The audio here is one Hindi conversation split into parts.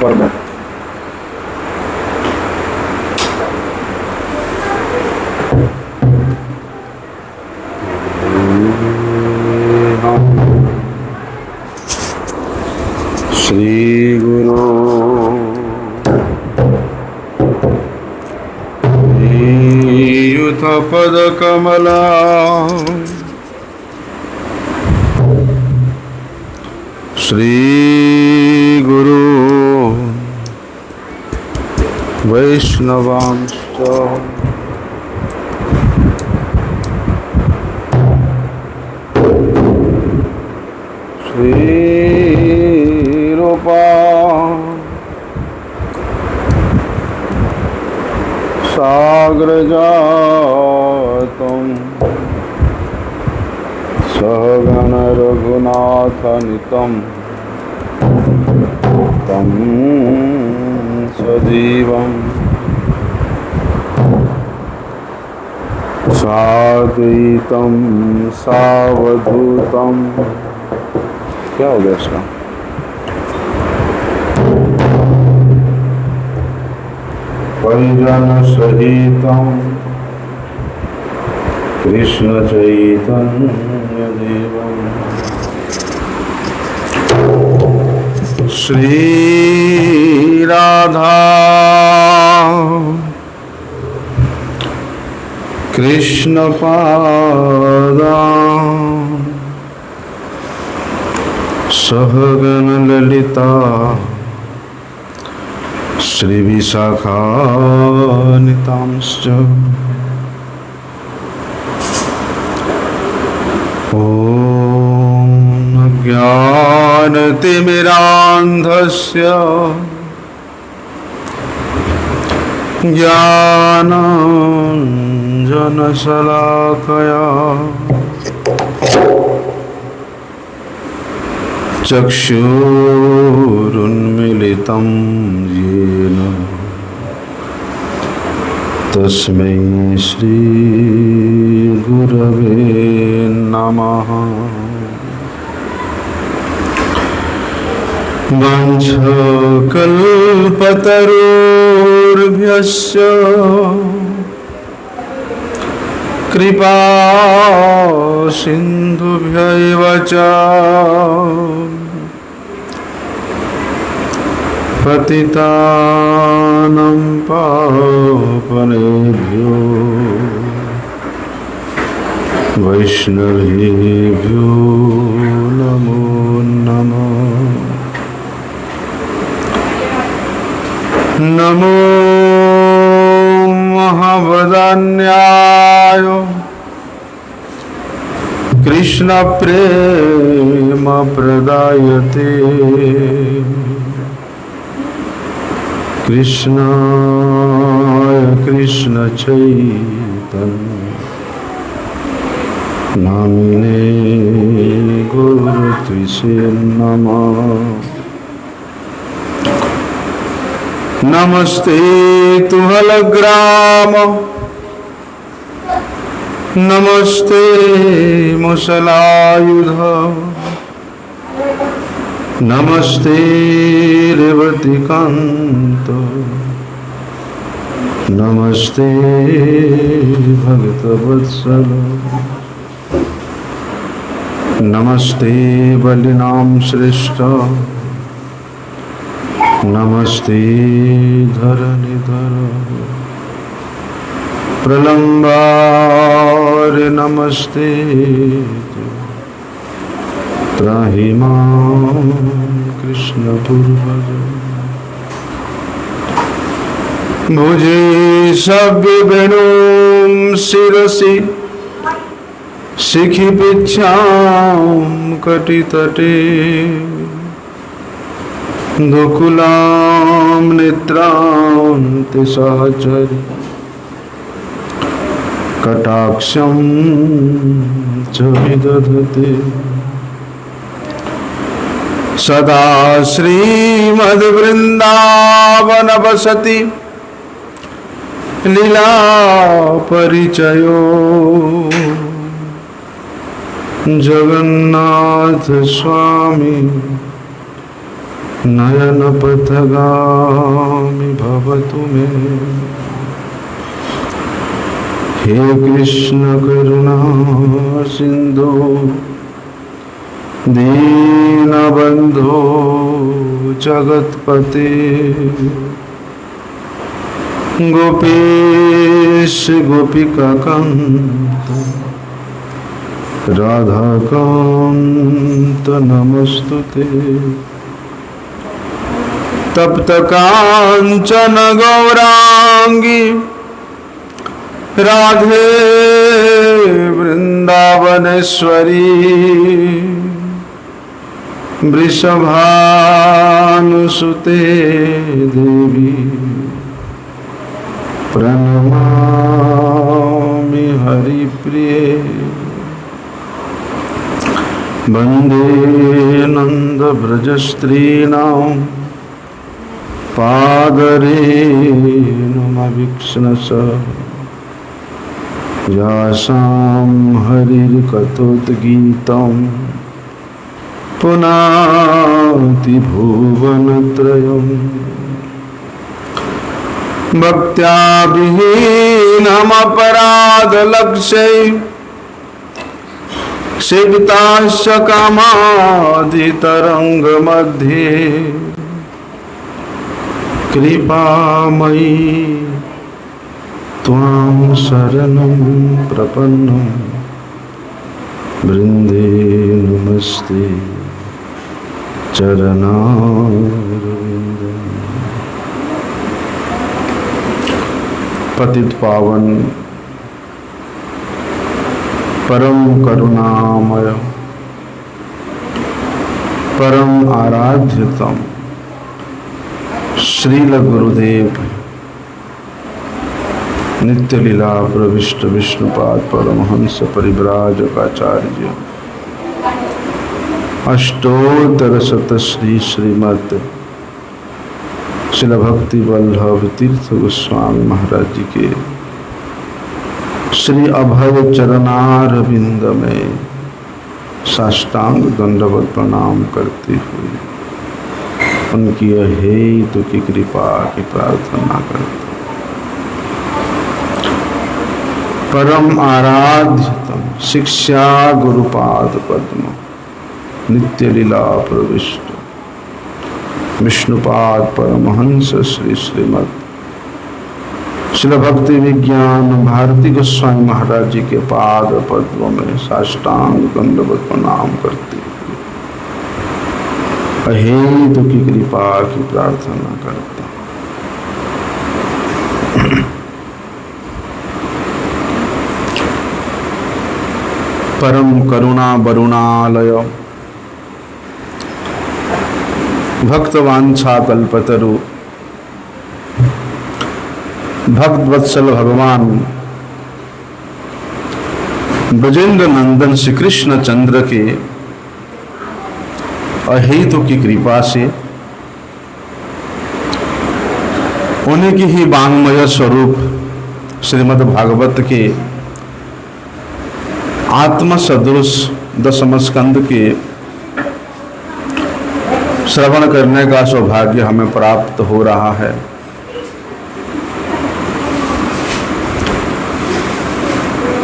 ऊपर में। श्री गुरु युत पद कमला श्री गुरु वैष्णवांश्च श्री रूपा साग्रजातम् सहगण रघुनाथान्वितं तं सजीवं साद्वैतं सावधूतं। क्या हो गया इसका? परिजन सहितं कृष्ण चैतन्य देवं श्री राधा कृष्ण पादा सहगण ललिता श्री विशाखान्वितांश्च ॐ अज्ञानतिमिरान्धस्य ज्ञानाञ्जनशलाकया चक्षुरुन्मीलितं येन तस्मै श्री गुरवे नमः। वाञ्छकल्पतरुर्भ्यश्च कृपा सिन्धुभ्यैव च पतितानं पावनेभ्यो वैष्णवेभ्यो नमो नमः। नमो महावदान्याय कृष्ण प्रेम प्रदायते कृष्णाय कृष्ण चैतन्य नामिने गुरुत्विषे नमः। नमस्ते तुहलग्राम नमस्ते मुसलायुध नमस्ते रेवतीकांत नमस्ते भक्तवत्सल नमस्ते बलिनाम श्रेष्ठ नमस्ते धरणिधर प्रलंबार नमस्ते त्राहि मां कृष्ण पूर्वज भुजे सभ्य वेणुं शिरसि शिखि पिच्छां कटितटे गोकुलां नेत्रान्ति सहचरि कटाक्षं च विदधते सदा श्रीमद्वृन्दावन वसति लीला परिचयो जगन्नाथ स्वामी नयनपथगामी भवतु मे। हे कृष्ण करुणा सिंधु दीनबंधो जगत्पते। गोपेश गोपिकाकांत राधाकांत नमस्तुते। तप्त कांचन गौरांगी राधे वृंदावनेश्वरी। वृषभानुसुते देवी प्रणमामि हरिप्रिये। वन्दे नन्दव्रजस्त्रीणां पादरेणुमवीक्ष्णस। यासां हरिर्कथोद्गीतं पुनाति भुवनत्रयम्। भक्त्या विहीनमपराधलक्ष्यै क्षिप्ताश्च कामादितरङ्गमध्ये। कृपामयी त्वां शरणं प्रपन्नं वृन्दे नमस्ते चरणारविन्दम्। पतित पावन परम करुणामय परम आराध्यतम श्रील गुरुदेव नित्य लीला प्रविष्ट विष्णुपाद परमहंस परिव्राजकाचार्य अष्टोत्तर शत श्री श्रीमद शिल भक्ति वल्लभ तीर्थ गोस्वामी महाराज जी के श्री अभय चरणारविंद में साष्टांग दंडवत प्रणाम करते हुए उनकी हेतु की कृपा की प्रार्थना करते। परम आराध्यतम शिक्षा गुरुपाद पद्म नित्य लीला प्रविष्ट विष्णुपाद परमहंस श्री श्रीमद शिल भक्ति विज्ञान भारती गोस्वामी महाराज जी के पाद पद्म में साष्टांग दंडवत प्रणाम करते हुए अहेतु की कृपा की प्रार्थना करता। परम करुणा वरुणालय भक्तवांछा कल्पतरु भक्त वत्सल भगवान ब्रजेंद्र नंदन श्री कृष्ण चंद्र के अहेतु की कृपा से उन्हीं की ही वांग्मय स्वरूप श्रीमद् भागवत के आत्म सदृश दशम स्कंद के श्रवण करने का सौभाग्य हमें प्राप्त हो रहा है।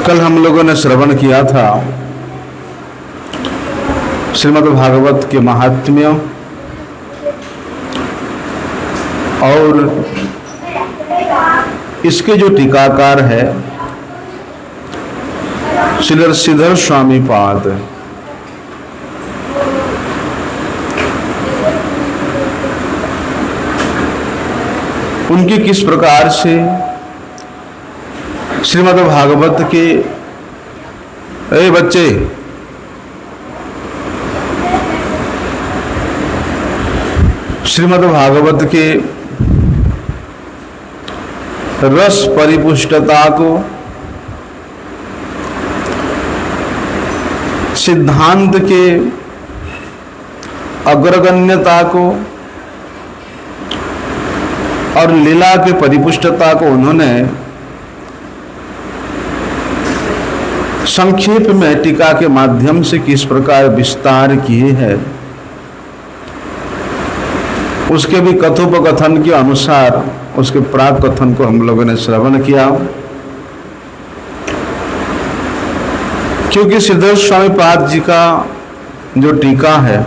कल हम लोगों ने श्रवण किया था श्रीमद् भागवत के महात्म्य और इसके जो टीकाकार है श्रीधर स्वामी पाद उनकी किस प्रकार से श्रीमद् भागवत के बच्चे श्रीमद् भागवत के रस परिपुष्टता को सिद्धांत के अग्रगण्यता को और लीला के परिपुष्टता को उन्होंने संक्षेप में टीका के माध्यम से किस प्रकार विस्तार किए हैं उसके भी कथोपकथन के अनुसार उसके प्राक कथन को हम लोगों ने श्रवण किया। क्योंकि सिद्धेश्वर स्वामी पाद जी का जो टीका है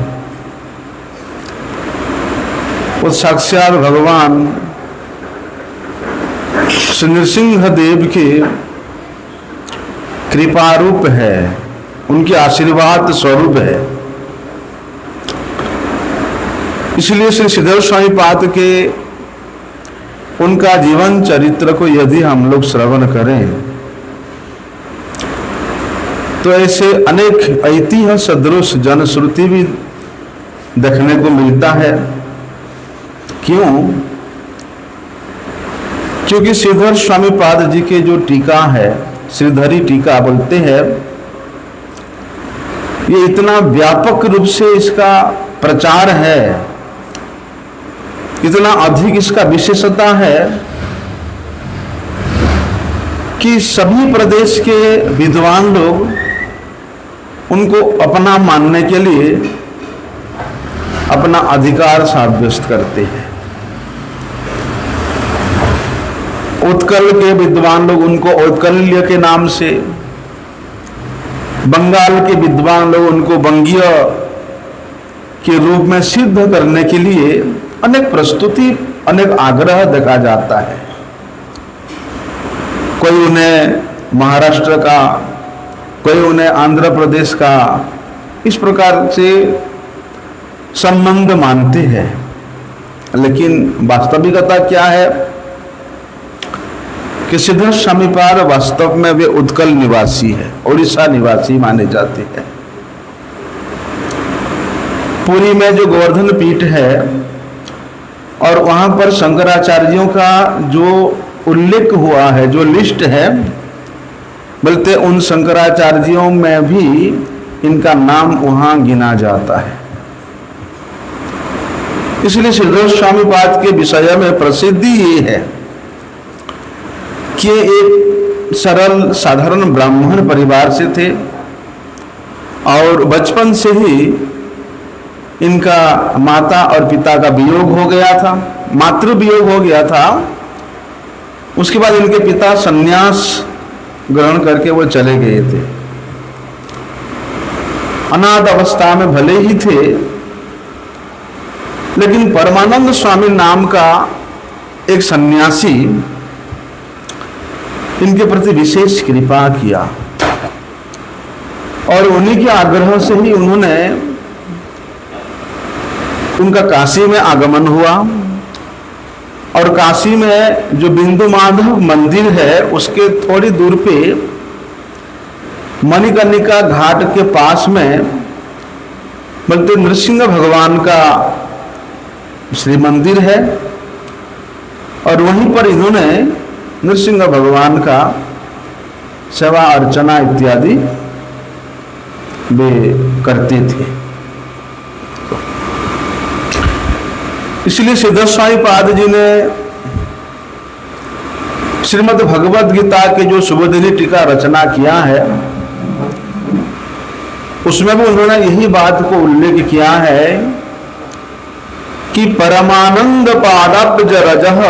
वो साक्षात भगवान श्री नृसिंह देव के कृपारूप है, उनके आशीर्वाद स्वरूप है। इसलिए श्री सिद्धेश्वर स्वामी पाद के उनका जीवन चरित्र को यदि हम लोग श्रवण करें तो ऐसे अनेक ऐतिह्य सदृश जनश्रुति भी देखने को मिलता है। क्यों? क्योंकि सिद्धेश्वर स्वामी पाद जी के जो टीका है, श्रीधरी टीका बोलते हैं, ये इतना व्यापक रूप से इसका प्रचार है, इतना अधिक इसका विशेषता है कि सभी प्रदेश के विद्वान लोग उनको अपना मानने के लिए अपना अधिकार साब्यस्त करते हैं। उत्कल के विद्वान लोग उनको औत्कल्य के नाम से, बंगाल के विद्वान लोग उनको बंगीय के रूप में सिद्ध करने के लिए अनेक प्रस्तुति, अनेक आग्रह देखा जाता है। कोई उन्हें महाराष्ट्र का, कोई उन्हें आंध्र प्रदेश का, इस प्रकार से संबंध मानते हैं। लेकिन वास्तविकता क्या है कि सिद्धेश्वर स्वामी पाद वास्तव में वे उत्कल निवासी है, उड़ीसा निवासी माने जाते हैं। पुरी में जो गोवर्धन पीठ है और वहां पर शंकराचार्यों का जो उल्लेख हुआ है, जो लिस्ट है, बोलते उन शंकराचार्यों में भी इनका नाम वहां गिना जाता है। इसलिए सिद्धेश्वर स्वामी पाद के विषय में प्रसिद्धि ये है कि एक सरल साधारण ब्राह्मण परिवार से थे और बचपन से ही इनका माता और पिता का वियोग हो गया था, मातृ वियोग हो गया था। उसके बाद इनके पिता संन्यास ग्रहण करके वो चले गए थे। अनाथ अवस्था में भले ही थे, लेकिन परमानंद स्वामी नाम का एक सन्यासी इनके प्रति विशेष कृपा किया और उन्हीं के आग्रह से ही उनका काशी में आगमन हुआ। और काशी में जो बिंदु माधव मंदिर है उसके थोड़ी दूर पे मणिकर्णिका घाट के पास में बोलते नृसिंह भगवान का श्री मंदिर है और वहीं पर इन्होंने नृसिंह भगवान का सेवा अर्चना इत्यादि वे करते थे। इसलिए सिद्धेश्वर स्वामी पाद जी ने श्रीमद् भगवद गीता के जो सुबोधिनी टीका रचना किया है उसमें भी उन्होंने यही बात को उल्लेख किया है कि परमानंद पादाब्ज रजः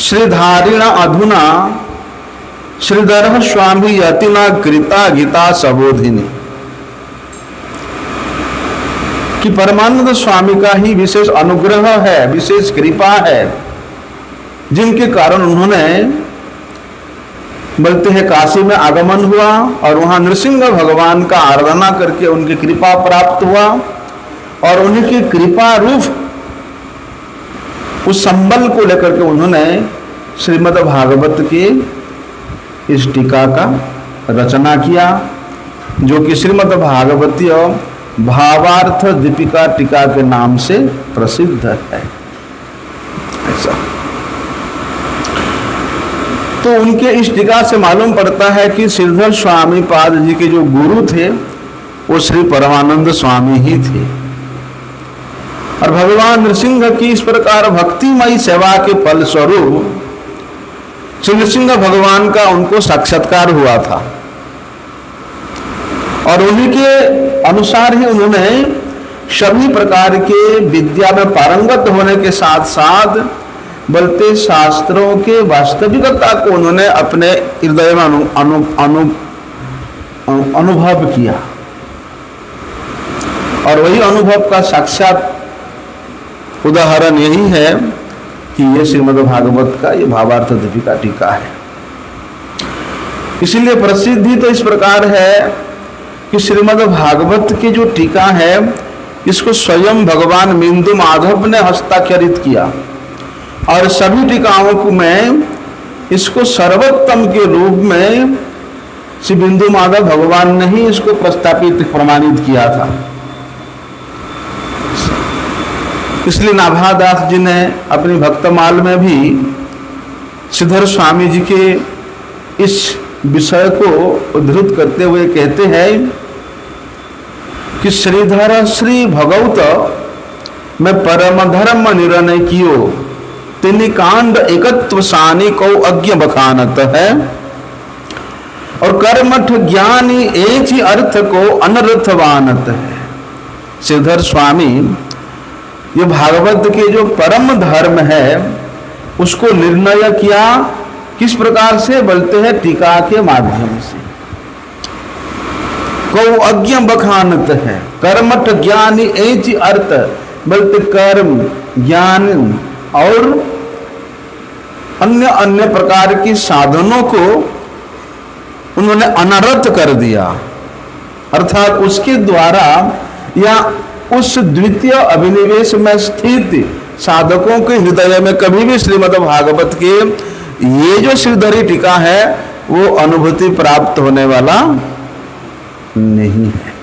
श्रीधारिण अधुना श्रीधर स्वामी यतिना कृता गीता सबोधिनी, कि परमानंद स्वामी का ही विशेष अनुग्रह है, विशेष कृपा है, जिनके कारण उन्होंने बोलते हैं काशी में आगमन हुआ और वहां नृसिंह भगवान का आराधना करके उनकी कृपा प्राप्त हुआ और उनकी कृपा रूप उस संबल को लेकर के उन्होंने श्रीमद् भागवत के इस टीका का रचना किया, जो कि श्रीमद् भागवतीय भावार्थ दीपिका टीका के नाम से प्रसिद्ध है। ऐसा तो उनके इस टीका से मालूम पड़ता है कि सिद्धेश्वर स्वामी पाद जी के जो गुरु थे वो श्री परमानंद स्वामी ही थे और भगवान नृसिंह की इस प्रकार भक्तिमयी सेवा के फल स्वरूप श्री नृसिंह भगवान का उनको साक्षात्कार हुआ था और उन्हीं के अनुसार ही उन्होंने सभी प्रकार के विद्या में पारंगत होने के साथ साथ बोलते शास्त्रों के वास्तविकता को उन्होंने अपने हृदय में अनुभव किया, और वही अनुभव का साक्षात उदाहरण यही है कि ये श्रीमद् भागवत का ये भावार्थ दीपिका टीका है। इसलिए प्रसिद्धि तो इस प्रकार है कि श्रीमद् भागवत की जो टीका है इसको स्वयं भगवान बिंदु माधव ने हस्ताक्षरित किया, और सभी टीकाओं में इसको सर्वोत्तम के रूप में श्री बिंदु माधव भगवान ने ही इसको प्रस्तापित प्रमाणित किया था। इसलिए नाभादास जी ने अपनी भक्तमाल में भी श्रीधर स्वामी जी के इस विषय को उद्धृत करते हुए कहते हैं कि श्रीधर श्री भगवत में परम धर्म निर्णय कियो, तिनि कांड एकत्व सानी को अज्ञ बखानत है, और कर्मठ ज्ञानी एक ही अर्थ को अनर्थवानत है। श्रीधर स्वामी ये भागवत के जो परम धर्म है उसको निर्णय किया, किस प्रकार से बोलते हैं, टीका के माध्यम से। को अज्ञ बखानत है, कर्मठ ज्ञानी एक ही अर्थ, बोलते कर्म ज्ञान और अन्य अन्य प्रकार की साधनों को उन्होंने अनर्थ कर दिया, अर्थात उसके द्वारा या उस द्वितीय अभिनिवेश में स्थित साधकों के हृदय में कभी भी श्रीमद् भागवत के ये जो श्रीधरी टीका है वो अनुभूति प्राप्त होने वाला नहीं है।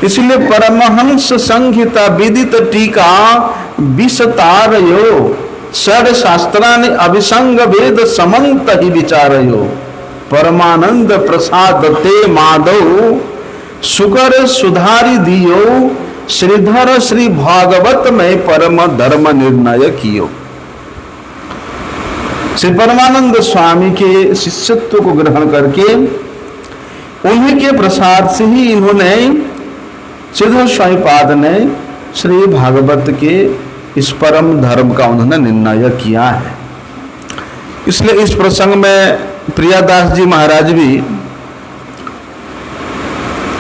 इसलिए परमहंस संहिता विदित टीका विस्तारयो षड शास्त्रानि अभिसंग वेद समंत ही विचारयो, परमानंद प्रसाद ते माधव सुकर सुधारी दियो, श्रीधर श्री भागवत में परम धर्म निर्णय कियो। श्री परमानंद स्वामी के शिष्यत्व को ग्रहण करके उन्हीं के प्रसाद से ही इन्होंने श्रीधर स्वामी पाद ने श्री भागवत के इस परम धर्म का उन्होंने निर्णय किया है। इसलिए इस प्रसंग में प्रियादास जी महाराज भी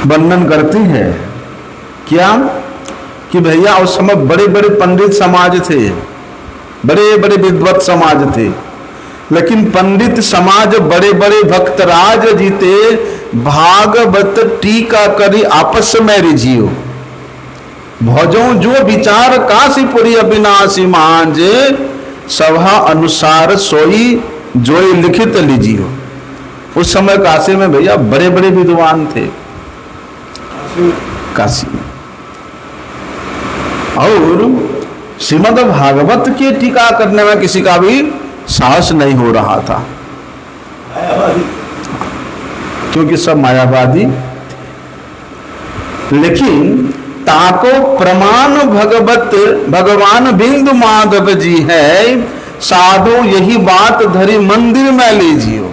वर्णन करते हैं क्या कि भैया उस समय बड़े बड़े पंडित समाज थे, बड़े बड़े विद्वत समाज थे, लेकिन पंडित समाज बड़े बड़े भक्तराज जीते भागवत टीका करी आपस में रिझियो, भजो जो विचार काशीपुरी अविनाशी मांझे, सभा अनुसार सोई जोई लिखित लीजियो। उस समय काशी में भैया बड़े बड़े विद्वान थे, काशी में, और श्रीमद् भागवत की टीका करने में किसी का भी साहस नहीं हो रहा था, क्योंकि सब मायावादी। लेकिन ताको प्रमाण भगवान बिंदु माधव जी है, साधो यही बात धरी मंदिर में लीजियो।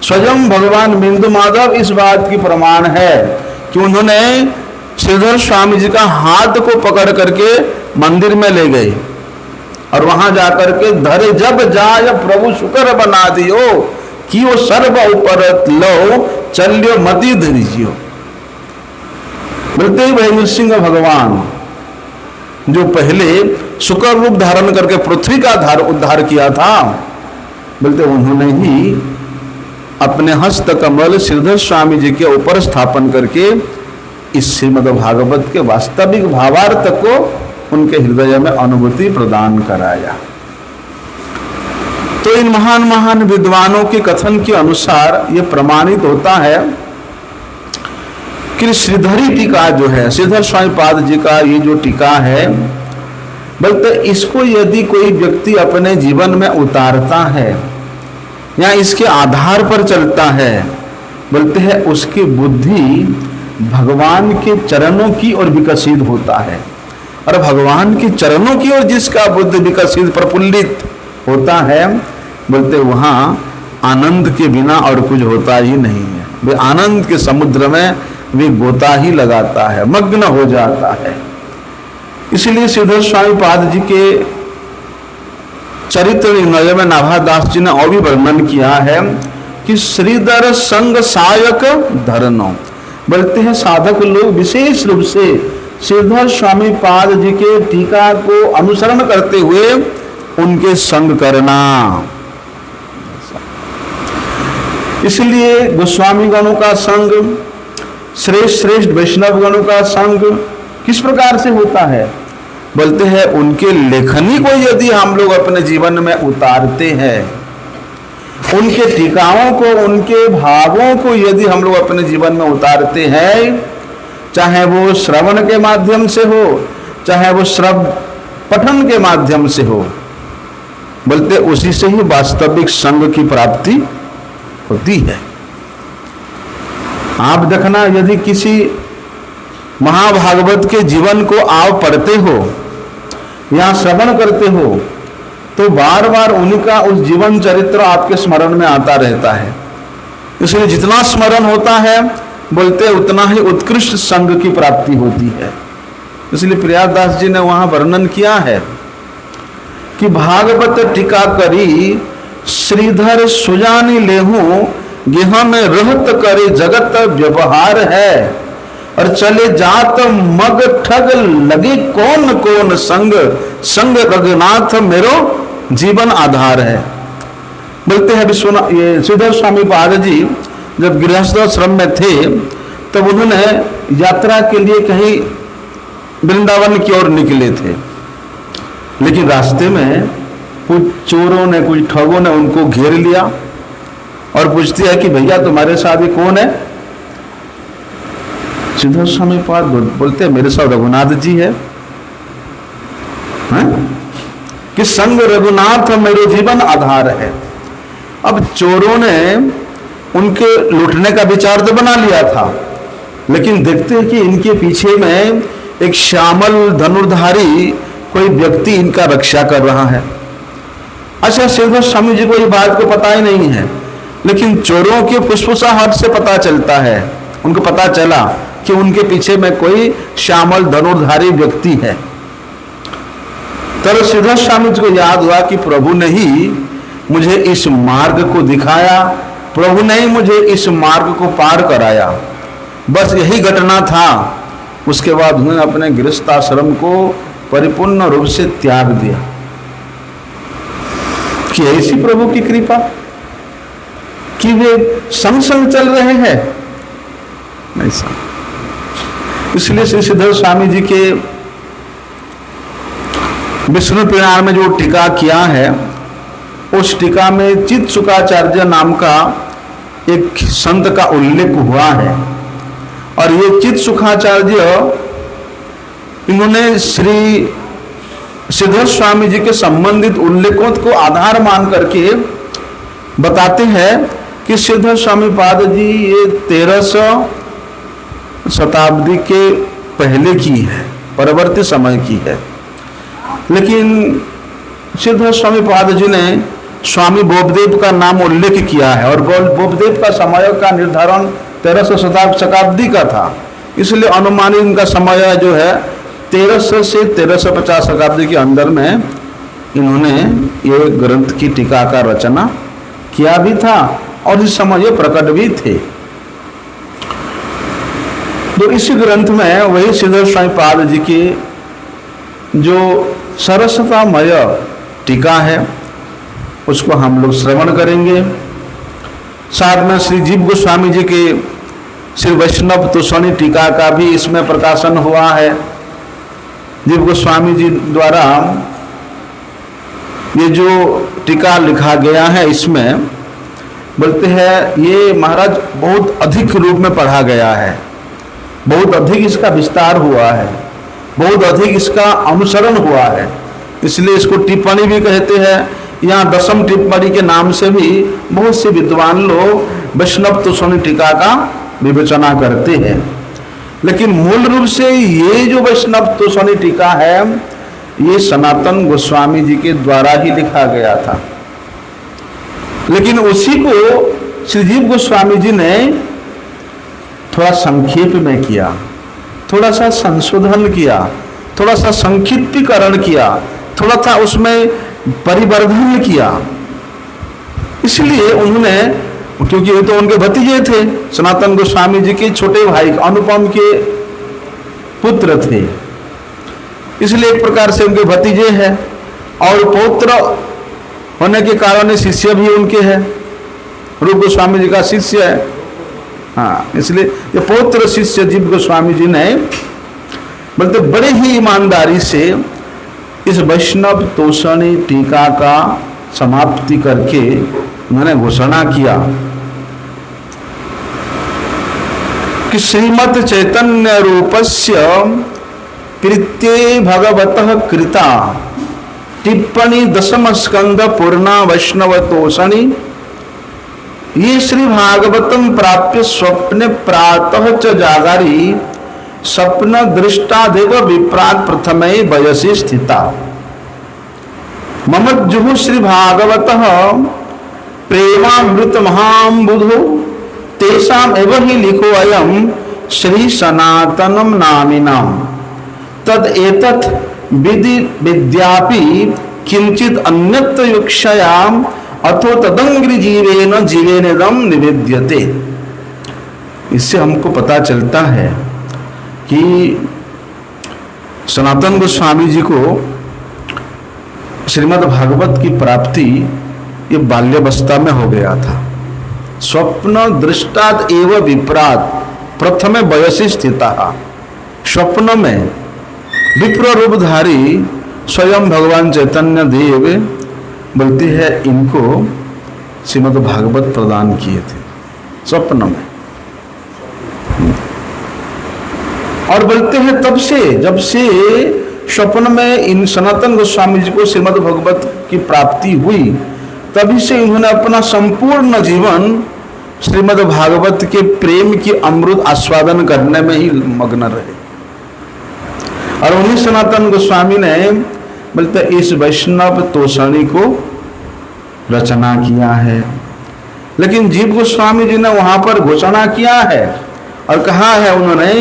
स्वयं भगवान बिंदु माधव इस बात की प्रमाण है कि उन्होंने श्रीधर स्वामी जी का हाथ को पकड़ करके मंदिर में ले गए, और वहां जाकर के धरे जब जाय प्रभु शुक्र बना दियो, कि वो सर्व ऊपर लो चल्यो मति धरिजियो। बोलते ही वही सिंह भगवान जो पहले शुक्र रूप धारण करके पृथ्वी का उद्धार किया था, बोलते उन्होंने ही अपने हस्त कमल श्रीधर स्वामी जी के ऊपर स्थापन करके इस श्रीमद् भागवत के वास्तविक भावार्थ को उनके हृदय में अनुभूति प्रदान कराया। तो इन महान महान विद्वानों के कथन के अनुसार ये प्रमाणित होता है कि श्रीधरी टीका जो है, श्रीधर स्वामी पाद जी का ये जो टीका है, बल्कि इसको यदि कोई व्यक्ति अपने जीवन में उतारता है या इसके आधार पर चलता है, बोलते हैं उसकी बुद्धि भगवान के चरणों की ओर विकसित होता है, और भगवान के चरणों की ओर जिसका बुद्ध विकसित प्रफुल्लित होता है, बोलते वहां आनंद के बिना और कुछ होता ही नहीं है। वे आनंद के समुद्र में वे गोता ही लगाता है, मग्न हो जाता है। इसलिए श्रीधर स्वामी पाद जी के चरित्र निर्णय में नाभादास जी ने और भी वर्णन किया है कि श्रीधर संग सायक धरनो, बोलते हैं साधक लोग विशेष रूप से श्रीधर स्वामी पाद जी के टीका को अनुसरण करते हुए उनके संग करना। इसलिए गोस्वामी गणों का संग, श्रेष्ठ श्रेष्ठ वैष्णव गणों का संग किस प्रकार से होता है? बोलते हैं उनके लेखनी को यदि हम लोग अपने जीवन में उतारते हैं, उनके टीकाओं को, उनके भावों को यदि हम लोग अपने जीवन में उतारते हैं, चाहे वो श्रवण के माध्यम से हो, चाहे वो पठन के माध्यम से हो, बोलते उसी से ही वास्तविक संग की प्राप्ति होती है। आप देखना, यदि किसी महाभागवत के जीवन को आप पढ़ते हो या श्रवण करते हो तो बार बार उनका उस जीवन चरित्र आपके स्मरण में आता रहता है। इसलिए जितना स्मरण होता है, बोलते उतना ही उत्कृष्ट संग की प्राप्ति होती है। इसलिए प्रियादास जी ने वहां वर्णन किया है कि भागवत टीका करी श्रीधर सुजानी लेहूं, गेह में रहत करे जगत व्यवहार है, और चले जात मग ठग लगे कौन कौन संग, संग रघुनाथ मेरो जीवन आधार है। बोलते हैं विश्वनाथ, ये श्रीधर स्वामी पाद जी जब गृहस्थाश्रम में थे तब उन्होंने यात्रा के लिए कहीं वृंदावन की ओर निकले थे, लेकिन रास्ते में कुछ चोरों ने, कुछ ठगों ने उनको घेर लिया और पूछती है कि भैया तुम्हारे साथ ये कौन है? श्रीधर स्वामी पाद बोलते हैं मेरे साथ रघुनाथ जी है, कि संग रघुनाथ मेरे जीवन आधार है। अब चोरों ने उनके लूटने का विचार तो बना लिया था, लेकिन देखते हैं कि इनके पीछे में एक श्यामल धनुर्धारी कोई व्यक्ति इनका रक्षा कर रहा है। अच्छा, श्रीधर स्वामी जी को ये बात को पता ही नहीं है, लेकिन चोरों के फुसफुसाहट से पता चलता है, उनको पता चला कि उनके पीछे में कोई श्यामल धनुर्धारी व्यक्ति है। तब श्रीधर स्वामी जी को याद हुआ कि प्रभु ने ही मुझे इस मार्ग को दिखाया, प्रभु ने ही मुझे इस मार्ग को पार कराया, बस यही घटना था। उसके बाद उन्होंने अपने गृहस्थाश्रम को परिपूर्ण रूप से त्याग दिया। कि ऐसी प्रभु की कृपा कि वे संग संग चल रहे हैं, ऐसा। इसलिए श्री श्रीधर स्वामी जी के विष्णु पुराण में जो टीका किया है, उस टीका में चित शुकाचार्य नाम का एक संत का उल्लेख हुआ है, और ये चित शुकाचार्य इन्होंने श्री श्रीधर स्वामी जी के संबंधित उल्लेखों को आधार मान करके बताते हैं कि श्रीधर स्वामी पाद जी ये 1300 शताब्दी के पहले की है, परवर्ती समय की है। लेकिन श्रीधर स्वामी पाद जी ने स्वामी बोपदेव का नाम उल्लेख किया है, और बोपदेव का समय का निर्धारण 1300 शताब्दी का था, इसलिए अनुमानित इनका समय जो है 1300 से 1350 शताब्दी के अंदर में इन्होंने ये ग्रंथ की टीका का रचना किया भी था, और इस समय ये प्रकट भी थे। तो इसी ग्रंथ में वही श्रीधर स्वामी पाद जी की जो सरसतामय टीका है उसको हम लोग श्रवण करेंगे। साथ में श्री जीव गोस्वामी जी के श्री वैष्णव तोषणी टीका का भी इसमें प्रकाशन हुआ है। जीव गोस्वामी जी द्वारा ये जो टीका लिखा गया है, इसमें बोलते हैं ये महाराज बहुत अधिक रूप में पढ़ा गया है, बहुत अधिक इसका विस्तार हुआ है, बहुत अधिक इसका अनुसरण हुआ है, इसलिए इसको टिप्पणी भी कहते हैं। यहाँ 10वीं टिप्पणी के नाम से भी बहुत से विद्वान लोग वैष्णव तोषणी टीका का विवेचना करते हैं, लेकिन मूल रूप से ये जो वैष्णव तोषणी टीका है ये सनातन गोस्वामी जी के द्वारा ही लिखा गया था, लेकिन उसी को श्रीजीव गोस्वामी जी ने थोड़ा संक्षेप में किया, थोड़ा सा संशोधन किया, थोड़ा सा संक्षिप्तीकरण किया, थोड़ा सा उसमें परिवर्धन किया। इसलिए उन्होंने, क्योंकि ये तो उनके भतीजे थे, सनातन गोस्वामी जी के छोटे भाई अनुपम के पुत्र थे, इसलिए एक प्रकार से उनके भतीजे हैं और पौत्र होने के कारण शिष्य भी उनके हैं, रूप गोस्वामी जी का शिष्य है। हाँ, इसलिए ये पौत्र शिष्य जीव गोस्वामी जी ने बोलते बड़े ही ईमानदारी से इस वैष्णव तोषणी टीका का समाप्ति करके उन्होंने घोषणा किया कि श्रीमद् चैतन्य रूपस्य प्रीत्ये भगवतः कृता टिप्पणी दशम स्कंद पूर्णा वैष्णव तोषणी ये श्री भागवतम प्राप्य स्वप्ने प्रातः च जागारी स्वप्न दृष्टादेव विप्राट प्रथमे वयसी स्थिता ममज्जुः श्री भागवतः प्रेमामृत महाम्बुधो तेषाम एव हि लिखो अयम श्री सनातनम नामिनाम तद एतत् विधि विद्यापि किंचित अन्यत्र युक्षयाम अथो तदंग्रि जीवेन जीवेनेदम निवेद्यते। इससे हमको पता चलता है कि सनातन गोस्वामी जी को श्रीमद् भागवत की प्राप्ति ये बाल्यावस्था में हो गया था। स्वप्न दृष्टाद एव विप्रात प्रथमे वयसी स्थिता, स्वप्न में विप्र रूपधारी स्वयं भगवान चैतन्य देव बोलती है इनको श्रीमद् भागवत प्रदान किए थे स्वप्न में। और बोलते हैं तब से, जब से स्वप्न में इन सनातन गोस्वामी जी को श्रीमद् भागवत की प्राप्ति हुई, तभी से इन्होंने अपना संपूर्ण जीवन श्रीमद् भागवत के प्रेम की अमृत आस्वादन करने में ही मग्न रहे। और उन्हीं सनातन गोस्वामी ने बोलते इस वैष्णव तोषणी को रचना किया है। लेकिन जीव गोस्वामी जी ने वहां पर घोषणा किया है और कहा है उन्होंने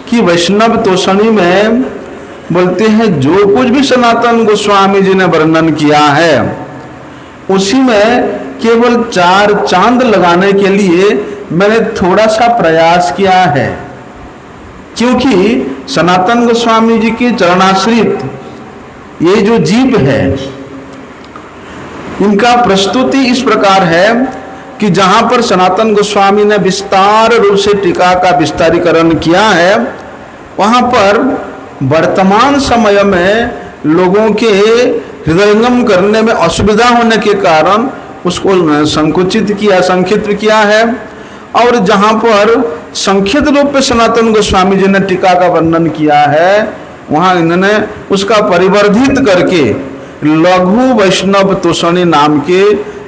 कि वैष्णव तोषणी में बोलते हैं जो कुछ भी सनातन गोस्वामी जी ने वर्णन किया है उसी में केवल 4 चांद लगाने के लिए मैंने थोड़ा सा प्रयास किया है, क्योंकि सनातन गोस्वामी जी के चरणाश्रित ये जो जीव है इनका प्रस्तुति इस प्रकार है कि जहां पर सनातन गोस्वामी ने विस्तार रूप से टीका का विस्तारीकरण किया है, वहां पर वर्तमान समय में लोगों के हृदयंगम करने में असुविधा होने के कारण उसको संकुचित किया, संक्षिप्त किया है। और जहां पर संक्षिप्त रूप में सनातन गोस्वामी जी ने टीका का वर्णन किया है, वहां इन्होंने उसका परिवर्धित करके लघु वैष्णव तोषणी नाम के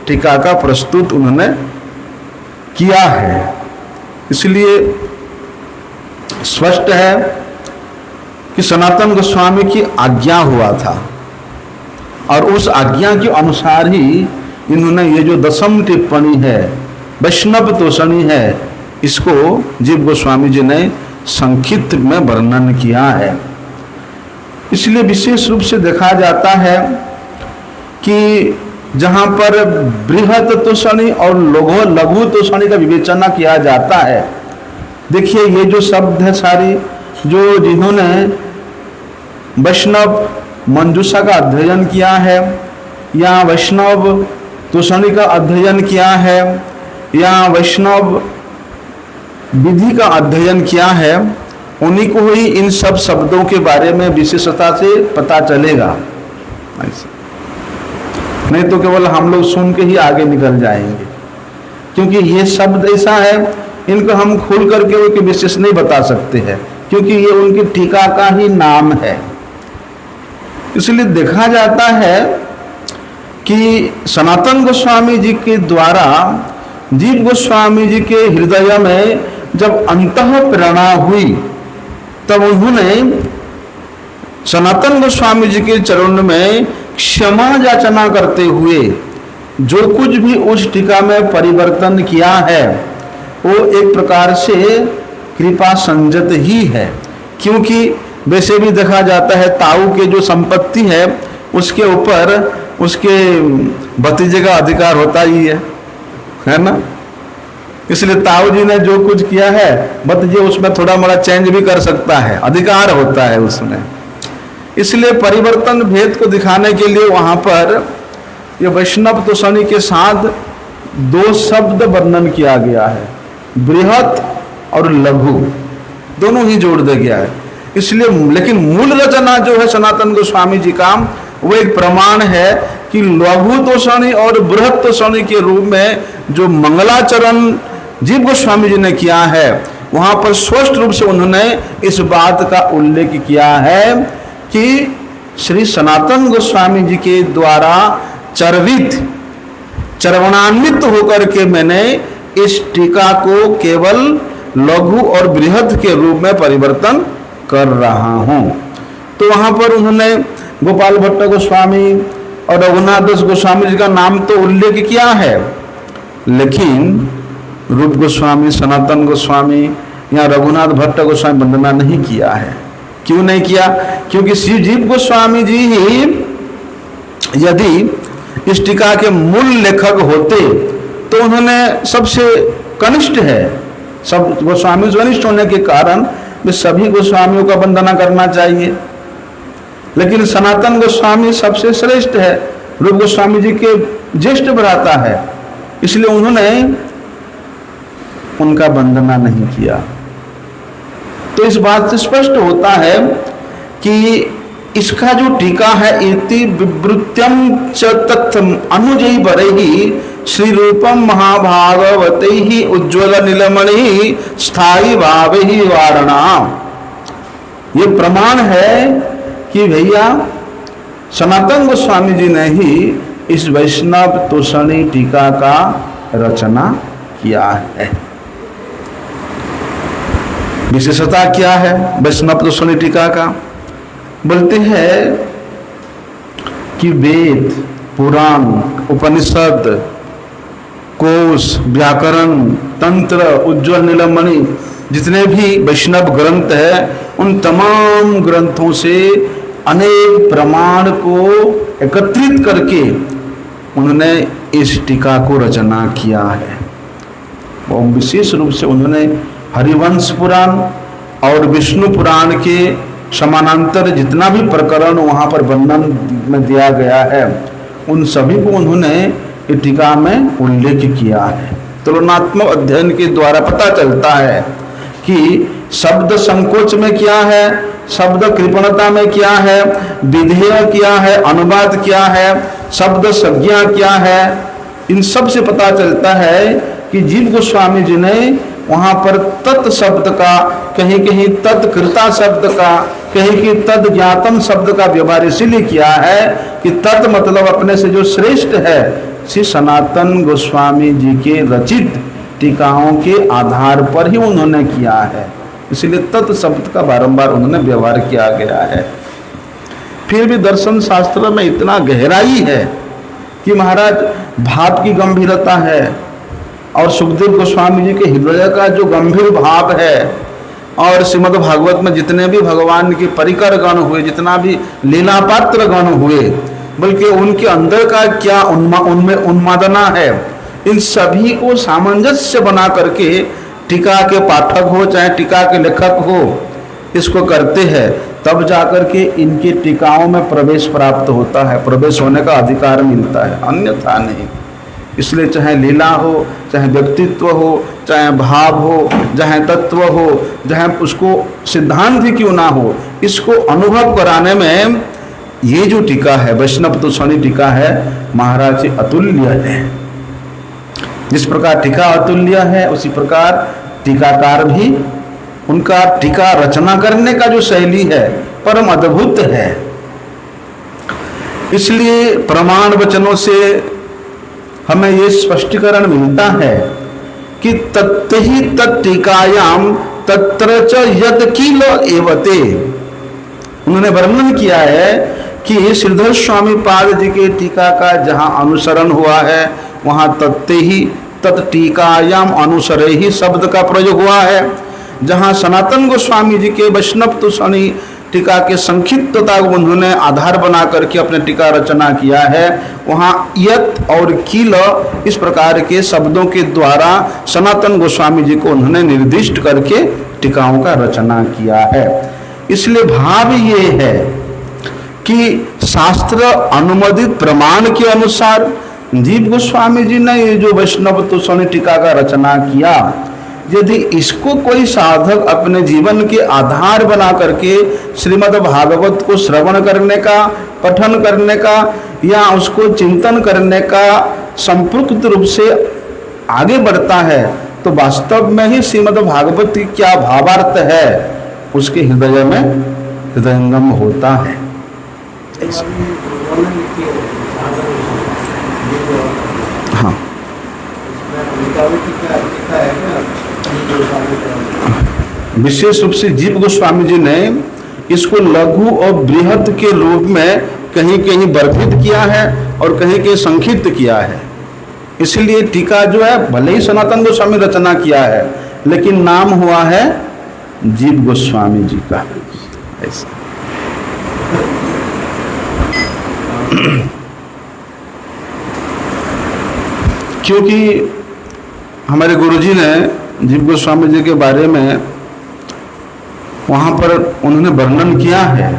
टीका का प्रस्तुत उन्होंने किया है। इसलिए स्पष्ट है कि सनातन गोस्वामी की आज्ञा हुआ था और उस आज्ञा के अनुसार ही इन्होंने ये जो दशम टिप्पणी है वैष्णव तोषणी है, इसको जीव गोस्वामी जी ने संक्षिप्त में वर्णन किया है। इसलिए विशेष रूप से देखा जाता है कि जहां पर बृहत तोषणी और लघु तोषणी का विवेचना किया जाता है, देखिए ये जो शब्द है सारी जो जिन्होंने वैष्णव मंजूषा का अध्ययन किया है या वैष्णव तोषणी का अध्ययन किया है या वैष्णव विधि का अध्ययन किया है, उन्हीं को ही इन सब शब्दों के बारे में विशेषता से पता चलेगा। नहीं तो केवल हम लोग सुन के ही आगे निकल जाएंगे, क्योंकि ये शब्द ऐसा है इनको हम खोल करके उनके विशेष नहीं बता सकते हैं, क्योंकि ये उनकी टीका का ही नाम है। इसलिए देखा जाता है कि सनातन गोस्वामी जी के द्वारा जीव गोस्वामी जी के हृदय में जब अंतः प्रेरणा हुई, तब उन्होंने सनातन गोस्वामी जी के चरण में क्षमा याचना करते हुए जो कुछ भी उस टीका में परिवर्तन किया है वो एक प्रकार से कृपा संजत ही है, क्योंकि वैसे भी देखा जाता है ताऊ के जो संपत्ति है उसके ऊपर उसके भतीजे का अधिकार होता ही है ना। इसलिए ताऊ जी ने जो कुछ किया है भतीजे उसमें थोड़ा मोड़ा चेंज भी कर सकता है, अधिकार होता है उसमें। इसलिए परिवर्तन भेद को दिखाने के लिए वहां पर ये वैष्णव तोषणी के साथ दो शब्द वर्णन किया गया है, बृहत और लघु, दोनों ही जोड़ दिया गया है। इसलिए लेकिन मूल रचना जो है सनातन गोस्वामी जी का वो एक प्रमाण है कि लघु तोषणी और बृहत तोषणी के रूप में जो मंगलाचरण जीव गोस्वामी जी ने किया है वहां पर स्पष्ट रूप से उन्होंने इस बात का उल्लेख किया है कि श्री सनातन गोस्वामी जी के द्वारा चरवणान्वित होकर के मैंने इस टीका को केवल लघु और बृहत के रूप में परिवर्तन कर रहा हूं। तो वहां पर उन्होंने गोपाल भट्ट गोस्वामी और रघुनाथ दास गोस्वामी जी का नाम तो उल्लेख किया है, लेकिन रूप गोस्वामी, सनातन गोस्वामी या रघुनाथ भट्ट गोस्वामी वंदना नहीं किया है। क्यों नहीं किया? क्योंकि श्री जीव गोस्वामी जी ही यदि इस टीका के मूल लेखक होते तो उन्होंने सबसे कनिष्ठ है, सब गोस्वामी कनिष्ठ होने के कारण वे सभी गोस्वामियों का वंदना करना चाहिए, लेकिन सनातन गोस्वामी सबसे श्रेष्ठ है, रूप गोस्वामी जी के ज्येष्ठ भ्राता है, इसलिए उन्होंने उनका वंदना नहीं किया। तो इस बात से स्पष्ट होता है कि इसका जो टीका है इति विवृत्यम च तथ्य अनुजयी बरही श्री रूपम महाभागवते ही उज्ज्वल नीलमणि स्थायी भाव ही वारणा। ये प्रमाण है कि भैया सनातन गोस्वामी जी ने ही इस वैष्णव तोषणी टीका का रचना किया है। विशेषता क्या है वैष्णव तोषणी टीका का? बोलते हैं कि वेद, पुराण, उपनिषद, कोश, व्याकरण, तंत्र, उज्ज्वल नीलमणि जितने भी वैष्णव ग्रंथ है उन तमाम ग्रंथों से अनेक प्रमाण को एकत्रित करके उन्होंने इस टीका को रचना किया है। और विशेष रूप से उन्होंने हरिवंश पुराण और विष्णु पुराण के समानांतर जितना भी प्रकरण वहाँ पर वर्णन में दिया गया है उन सभी को उन्होंने इस टीका में उल्लेख किया है। तुलनात्मक अध्ययन के द्वारा पता चलता है कि शब्द संकोच में क्या है, शब्द कृपणता में क्या है, विधेय क्या है, अनुवाद क्या है, शब्द संज्ञा क्या है, इन सब से पता चलता है कि जीव गोस्वामी जी ने वहां पर तत् शब्द का, कहीं कहीं तत्कृता शब्द का, कहीं कि तद ज्ञातम शब्द का व्यवहार इसीलिए किया है कि तत् मतलब अपने से जो श्रेष्ठ है श्री सनातन गोस्वामी जी के रचित टीकाओं के आधार पर ही उन्होंने किया है, इसलिए तत् शब्द का बारंबार उन्होंने व्यवहार किया गया है। फिर भी दर्शन शास्त्र में इतना गहराई है कि महाराज भाव की गंभीरता है और सुखदेव गोस्वामी जी के हृदय का जो गंभीर भाव है और श्रीमद् भागवत में जितने भी भगवान के परिकर गण हुए, जितना भी लीला पात्र गण हुए, बल्कि उनके अंदर का क्या उनमें उन्मादना है, इन सभी को सामंजस्य बना करके टीका के पाठक हो चाहे टीका के लेखक हो इसको करते हैं, तब जाकर के इनके टीकाओं में प्रवेश प्राप्त होता है, प्रवेश होने का अधिकार मिलता है, अन्यथा नहीं। इसलिए चाहे लीला हो, चाहे व्यक्तित्व हो, चाहे भाव हो, चाहे तत्व हो, चाहे उसको सिद्धांत ही क्यों ना हो, इसको अनुभव कराने में ये जो टीका है वैष्णव तोषणी टीका है महाराज जी अतुल्य है। जिस प्रकार टीका अतुल्य है उसी प्रकार टीकाकार भी, उनका टीका रचना करने का जो शैली है परम अद्भुत है। इसलिए प्रमाण वचनों से हमें ये स्पष्टीकरण मिलता है कि तत्हि तत्टीकायाम तत्र च यद किल एवते। उन्होंने वर्णन किया है कि श्रीधर स्वामी पाद जी के टीका का जहाँ अनुसरण हुआ है वहाँ तत्ते ही तत्टीकायाम अनुसरे ही शब्द का प्रयोग हुआ है। जहाँ सनातन गोस्वामी जी के वैष्णव तुषणी टीका के संक्षिप्तता को उन्होंने आधार बना करके अपने टीका रचना किया है, वहाँ यत और किल इस प्रकार के शब्दों के द्वारा सनातन गोस्वामी जी को उन्होंने निर्दिष्ट करके टीकाओं का रचना किया है। इसलिए भाव ये है कि शास्त्र अनुमोदित प्रमाण के अनुसार जीव गोस्वामी जी ने ये जो वैष्णव तुषणी टीका का रचना किया, यदि इसको कोई साधक अपने जीवन के आधार बना करके श्रीमद् भागवत को श्रवण करने का, पठन करने का या उसको चिंतन करने का संपूर्ण रूप से आगे बढ़ता है, तो वास्तव में ही श्रीमद् भागवत की क्या भावार्थ है उसके हृदय में हृदयंगम होता है। हाँ, विशेष रूप से जीव गोस्वामी जी ने इसको लघु और बृहद के रूप में कहीं कहीं वर्णित किया है और कहीं कहीं संक्षिप्त किया है। इसलिए टीका जो है भले ही सनातन गोस्वामी रचना किया है, लेकिन नाम हुआ है जीव गोस्वामी जी का। ऐसा क्योंकि हमारे गुरुजी ने जीव गोस्वामी जी के बारे में वहाँ पर उन्होंने वर्णन किया है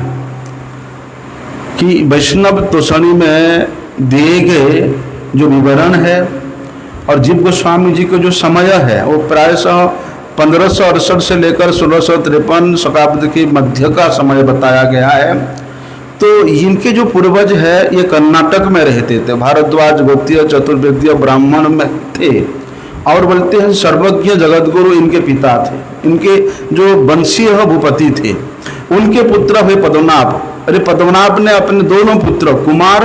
कि वैष्णव तुषणी में दिए गए जो विवरण है और जीव गोस्वामी जी का जो समय है वो प्रायशः 1568 से लेकर 1653 शताब्दी के मध्य का समय बताया गया है। तो इनके जो पूर्वज है ये कर्नाटक में रहते थे, भारद्वाज गोत्रीय चतुर्वेदीय ब्राह्मण में थे और बोलते हैं सर्वज्ञ जगतगुरु इनके पिता थे। इनके जो वंशीय भूपति थे उनके पुत्र हुए पद्मनाभ। अरे पद्मनाभ ने अपने दोनों पुत्र कुमार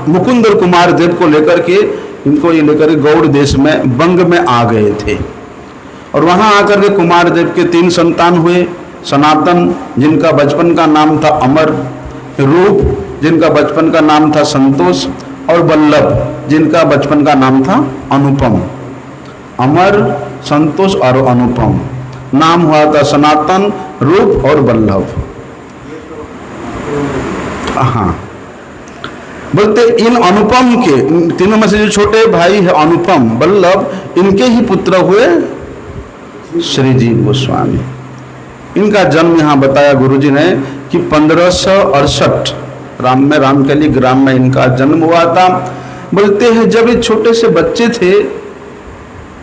मुकुंद और कुमार देव को लेकर के इनको ये लेकर गौड़ देश में बंग में आ गए थे और वहाँ आकर के कुमार देव के 3 संतान हुए। सनातन जिनका बचपन का नाम था अमर, रूप जिनका बचपन का नाम था संतोष और वल्लभ जिनका बचपन का नाम था अनुपम। अमर, संतोष और अनुपम नाम हुआ था सनातन, रूप और वल्लभ। हाँ, बोलते इन अनुपम के तीनों में से जो छोटे भाई है अनुपम, वल्लभ, इनके ही पुत्र हुए श्री जीव गोस्वामी। इनका जन्म यहाँ बताया गुरुजी ने कि 1568 रामकली ग्राम में इनका जन्म हुआ था। बोलते हैं जब ये छोटे से बच्चे थे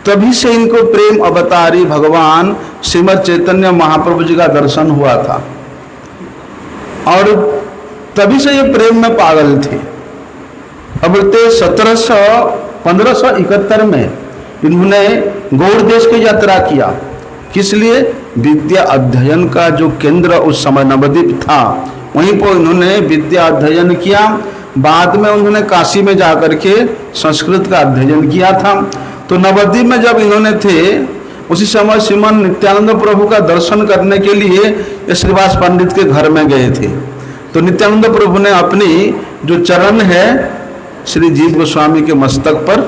तभी से इनको प्रेम अवतारी भगवान श्रीमद् चैतन्य महाप्रभु जी का दर्शन हुआ था और तभी से ये प्रेम में पागल थे। अब बोलते 1571 में इन्होंने गौड़ देश की यात्रा किया। किस लिए? विद्या अध्ययन का जो केंद्र उस समय नवद्वीप था वहीं पर इन्होंने विद्या अध्ययन किया। बाद में उन्होंने काशी में जाकर के संस्कृत का अध्ययन किया था। तो नवद्वीप में जब इन्होंने थे उसी समय श्रीमन नित्यानंद प्रभु का दर्शन करने के लिए श्रीवास पंडित के घर में गए थे। तो नित्यानंद प्रभु ने अपनी जो चरण है श्री जीव गोस्वामी के मस्तक पर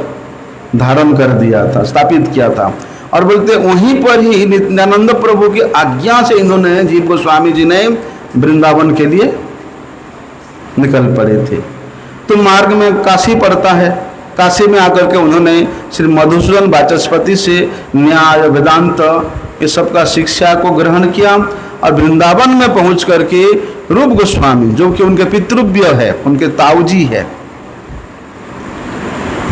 धारण कर दिया था, स्थापित किया था। और बोलते वहीं पर ही नित्यानंद प्रभु की आज्ञा से इन्होंने जीव गोस्वामी जी ने वृंदावन के लिए निकल पड़े थे। तो मार्ग में काशी पड़ता है, काशी में आकर के उन्होंने श्री मधुसूदन वाचस्पति से न्याय वेदांत ये सब का शिक्षा को ग्रहण किया और वृंदावन में पहुंच करके रूप गोस्वामी जो कि उनके पितृव्य है, उनके ताऊजी है,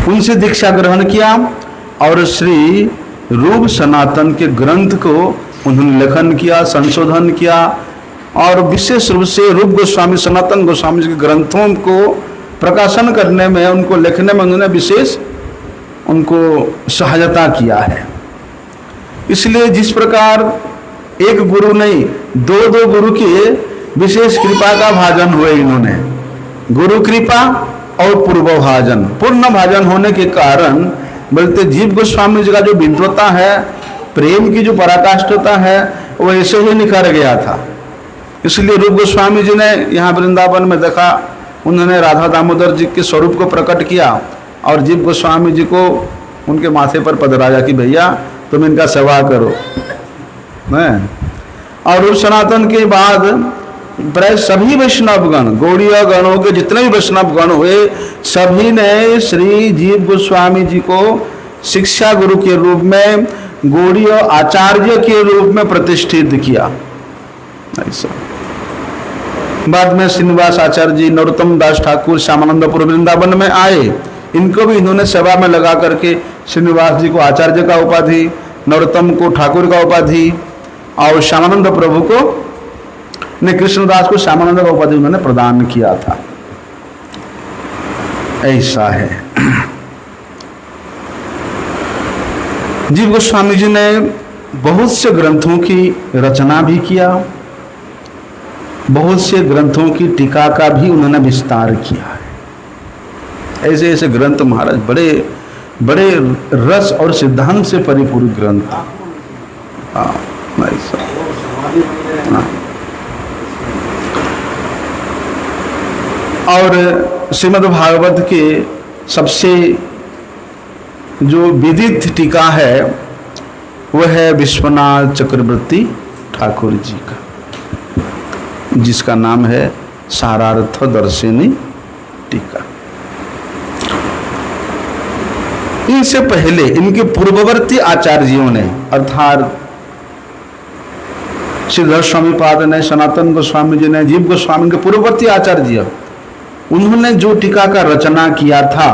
उनसे दीक्षा ग्रहण किया और श्री रूप सनातन के ग्रंथ को उन्होंने लेखन किया, संशोधन किया और विशेष रूप से रूप गोस्वामी सनातन गोस्वामी जी के ग्रंथों को प्रकाशन करने में, उनको लिखने में उन्होंने विशेष उनको सहायता किया है। इसलिए जिस प्रकार एक गुरु नहीं दो गुरु के विशेष कृपा का भाजन हुए इन्होंने, गुरु कृपा और पूर्व भाजन, पूर्ण भाजन होने के कारण बोलते जीव गोस्वामी जी का जो विद्वता है, प्रेम की जो पराकाष्ठता है वो ऐसे ही निखर गया था। इसलिए रूप गोस्वामी जी ने यहाँ वृंदावन में देखा, उन्होंने राधा दामोदर जी के स्वरूप को प्रकट किया और जीव गोस्वामी जी को उनके माथे पर पधराया कि भैया तुम इनका सेवा करो। नहीं? और रूप सनातन के बाद प्राय सभी वैष्णवगण, गौड़ीय गणों के जितने भी वैष्णव गण हुए, सभी ने श्री जीव गोस्वामी जी को शिक्षा गुरु के रूप में, गौड़ीय आचार्य के रूप में प्रतिष्ठित किया। ऐसा बाद में श्रीनिवास आचार्य जी, नरोत्तम दास ठाकुर श्यामानंदपुर वृंदावन में आए, इनको भी इन्होंने सेवा में लगा करके श्रीनिवास जी को आचार्य का उपाधि, नरोत्तम को ठाकुर का उपाधि और श्यामानंद प्रभु को ने कृष्णदास को श्यामानंद का उपाधि उन्होंने प्रदान किया था। ऐसा है। जीव गोस्वामी जी ने बहुत से ग्रंथों की रचना भी किया, बहुत से ग्रंथों की टीका का भी उन्होंने विस्तार किया है। ऐसे ऐसे ग्रंथ महाराज, बड़े बड़े रस और सिद्धांत से परिपूर्ण ग्रंथ। हाँ, और श्रीमद् भागवत के सबसे जो विदित टीका है वह है विश्वनाथ चक्रवर्ती ठाकुर जी का, जिसका नाम है सारार्थ दर्शिनी टीका। इनसे पहले इनके पूर्ववर्ती आचार्यों ने, अर्थात श्रीधर स्वामी पाद ने, सनातन गोस्वामी जी ने, जीव गोस्वामी के पूर्ववर्ती आचार्य, उन्होंने जो टीका का रचना किया था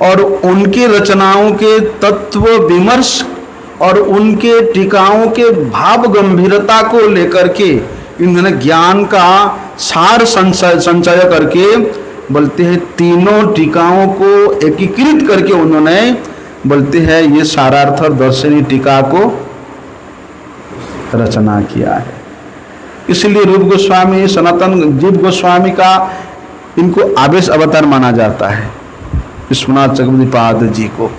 और उनके रचनाओं के तत्व विमर्श और उनके टीकाओं के भाव गंभीरता को लेकर के इन्होंने ज्ञान का सार संचय करके, बोलते हैं तीनों टीकाओं को एकीकृत करके उन्होंने, बोलते हैं ये सारार्थ दर्शनी टीका को रचना किया है। इसलिए रूप गोस्वामी, सनातन जीव गोस्वामी का इनको आवेश अवतार माना जाता है, विश्वनाथ चक्रवर्ती पाद जी को।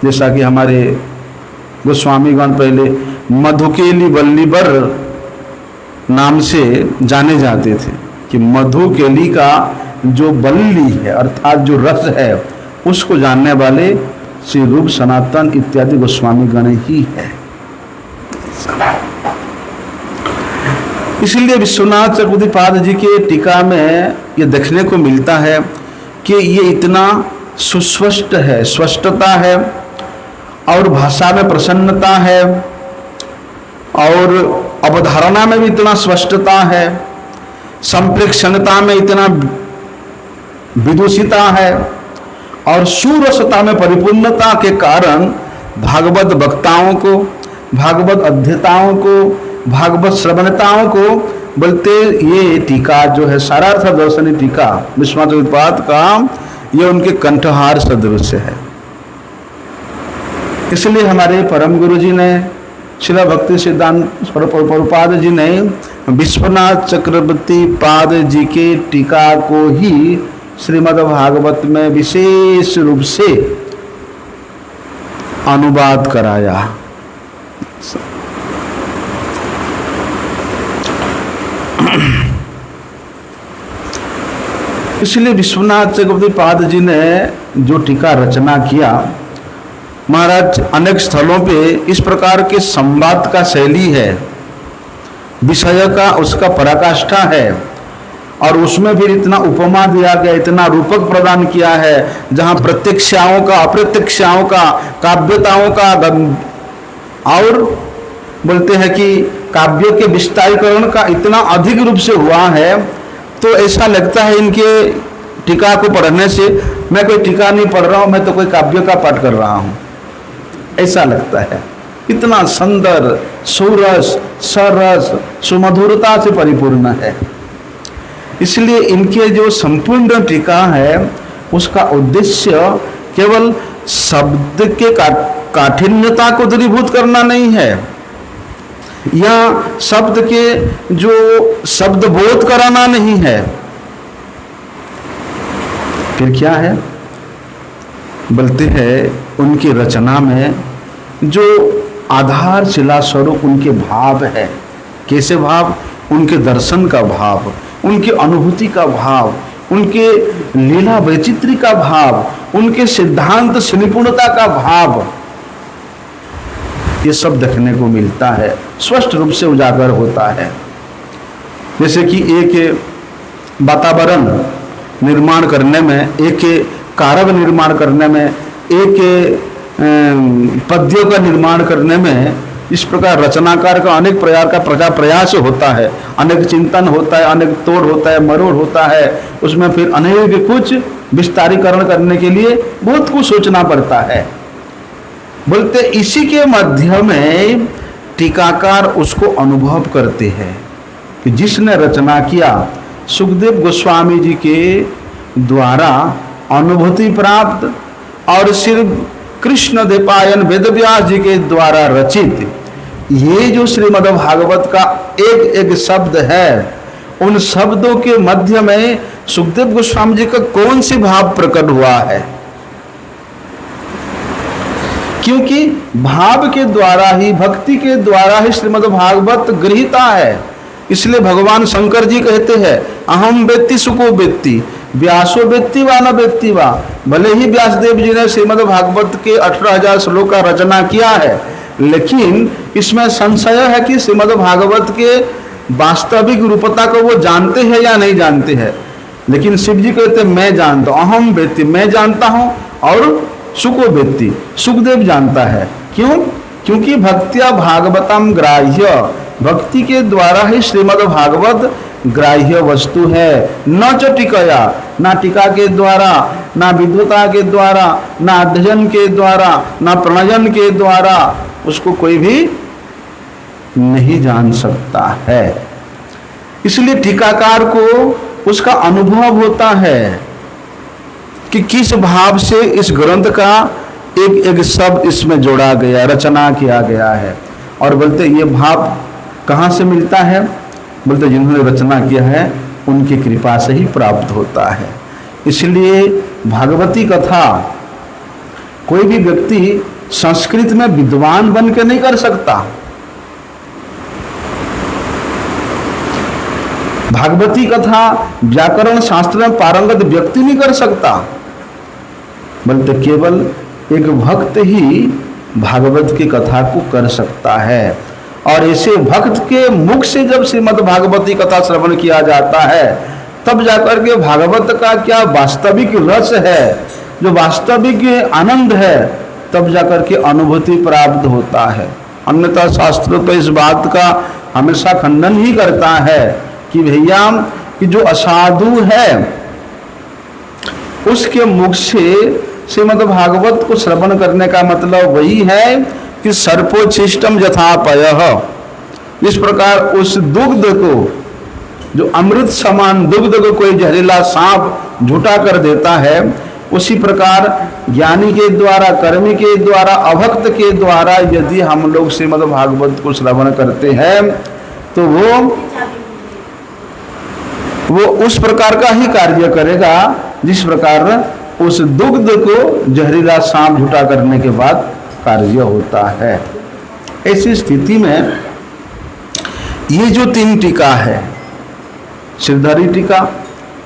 जैसा कि हमारे गोस्वामीगण पहले मधुकेली वल्लीवर नाम से जाने जाते थे, कि मधुकेली का जो बल्ली है अर्थात जो रस है उसको जानने वाले श्री रूप सनातन इत्यादि गोस्वामी गण ही है। इसलिए विश्वनाथ चक्रवर्ती पाद जी के टीका में ये देखने को मिलता है कि ये इतना सुस्पष्ट है, स्पष्टता है और भाषा में प्रसन्नता है और अवधारणा में भी इतना स्पष्टता है, संप्रेक्षणता में इतना विदुषिता है और सुरसता में परिपूर्णता के कारण भागवत वक्ताओं को, भागवत अध्येताओं को, भागवत श्रवणताओं को, बोलते ये टीका जो है सारार्थ दर्शनी टीका विश्वनाथ चक्रवर्ती पाद का, ये उनके कंठहार सदृश है। इसलिए हमारे परम गुरु जी ने, श्रील भक्ति सिद्धांत प्रभुपाद जी ने विश्वनाथ चक्रवर्ती पाद जी के टीका को ही श्रीमद् भागवत में विशेष रूप से अनुवाद कराया। इसलिए विश्वनाथ चक्रवर्ती पाद जी ने जो टीका रचना किया, महाराज अनेक स्थलों पे इस प्रकार के संवाद का शैली है, विषय का उसका पराकाष्ठा है और उसमें भी इतना उपमा दिया गया, इतना रूपक प्रदान किया है, जहाँ प्रत्यक्षाओं का, अप्रत्यक्षाओं का, काव्यताओं का और बोलते हैं कि काव्य के विस्तारीकरण का इतना अधिक रूप से हुआ है, तो ऐसा लगता है इनके टीका को पढ़ने से मैं कोई टीका नहीं पढ़ रहा हूँ, मैं तो कोई काव्य का पाठ कर रहा हूँ, ऐसा लगता है। इतना सुंदर, सुरस, सरस, सुमधुरता से परिपूर्ण है। इसलिए इनके जो संपूर्ण टीका है उसका उद्देश्य केवल शब्द के काठिन्यता को दूरीभूत करना नहीं है, या शब्द के जो शब्द बोध कराना नहीं है, फिर क्या है, बोलते हैं उनकी रचना में जो आधारशिला स्वरूप उनके भाव है। कैसे भाव? उनके दर्शन का भाव, उनकी अनुभूति का भाव, उनके लीला वैचित्री का भाव, उनके सिद्धांत निपुणता का भाव, ये सब देखने को मिलता है, स्पष्ट रूप से उजागर होता है। जैसे कि एक वातावरण निर्माण करने में, एक कारक निर्माण करने में, एक पद्यों का निर्माण करने में, इस प्रकार रचनाकार का अनेक प्रकार का प्रयास होता है, अनेक चिंतन होता है, अनेक तोड़ होता है, मरोड़ होता है, उसमें फिर अनेक कुछ विस्तारीकरण करने के लिए बहुत कुछ सोचना पड़ता है। बोलते इसी के मध्य में टीकाकार उसको अनुभव करते हैं कि जिसने रचना किया, सुखदेव गोस्वामी जी के द्वारा अनुभूति प्राप्त और सिर्फ कृष्ण द्वैपायन वेदव्यास जी के द्वारा रचित ये जो श्रीमद् भागवत का एक एक शब्द है, उन शब्दों के मध्य में सुखदेव गोस्वामी जी का कौन सी भाव प्रकट हुआ है? क्योंकि भाव के द्वारा ही, भक्ति के द्वारा ही श्रीमद् भागवत गृहीता है। इसलिए भगवान शंकर जी कहते हैं अहम वेत्ति सुको वेत्ति, व्यासो वेत्ति वा न वेत्ति वा। भले ही व्यासदेव जी ने श्रीमद् भागवत के 18,000 श्लोक का रचना किया है, लेकिन इसमें संशय है कि श्रीमद् भागवत के वास्तविक रूपता को वो जानते हैं या नहीं जानते हैं। लेकिन शिव जी कहते मैं जानता हूँ, अहम वेत्ति, मैं जानता हूँ, और सुको वेत्ति, सुखदेव जानता है। क्यों? क्योंकि भक्त्या भागवतम ग्राह्य, भक्ति के द्वारा ही श्रीमद् भागवत ग्राह्य वस्तु है। न च टीकया, ना टीका के द्वारा, ना विद्वता के द्वारा, ना अध्ययन के द्वारा, ना प्रणयन के द्वारा उसको कोई भी नहीं जान सकता है। इसलिए टीकाकार को उसका अनुभव होता है कि किस भाव से इस ग्रंथ का एक एक शब्द इसमें जोड़ा गया, रचना किया गया है। और बोलते ये भाव कहाँ से मिलता है? बोलते जिन्होंने रचना किया है उनकी कृपा से ही प्राप्त होता है। इसलिए भागवती कथा कोई भी व्यक्ति संस्कृत में विद्वान बन के नहीं कर सकता। भागवती कथा व्याकरण शास्त्र में पारंगत व्यक्ति नहीं कर सकता, बल्कि केवल एक भक्त ही भागवत की कथा को कर सकता है। और ऐसे भक्त के मुख से जब श्रीमद् भागवती कथा श्रवण किया जाता है, तब जाकर के भागवत का क्या वास्तविक रस है, जो वास्तविक आनंद है, तब जाकर के अनुभूति प्राप्त होता है। अन्यथा शास्त्र तो इस बात का हमेशा खंडन ही करता है कि भैया कि जो असाधु है उसके मुख से श्रीमद् भागवत को श्रवण करने का मतलब वही है कि सर्पोच्छिष्टम यथापयः, इस प्रकार उस दुग्ध को, जो अमृत समान दुग्ध को कोई जहरीला सांप झूठा कर देता है, उसी प्रकार ज्ञानी के द्वारा, कर्मी के द्वारा, अभक्त के द्वारा यदि हम लोग श्रीमद् भागवत को श्रवण करते हैं तो वो उस प्रकार का ही कार्य करेगा जिस प्रकार उस दुग्ध को जहरीला सांप झूठा करने के बाद कार्य होता है। ऐसी स्थिति में ये जो 3 टीका है, श्रीधरी टीका,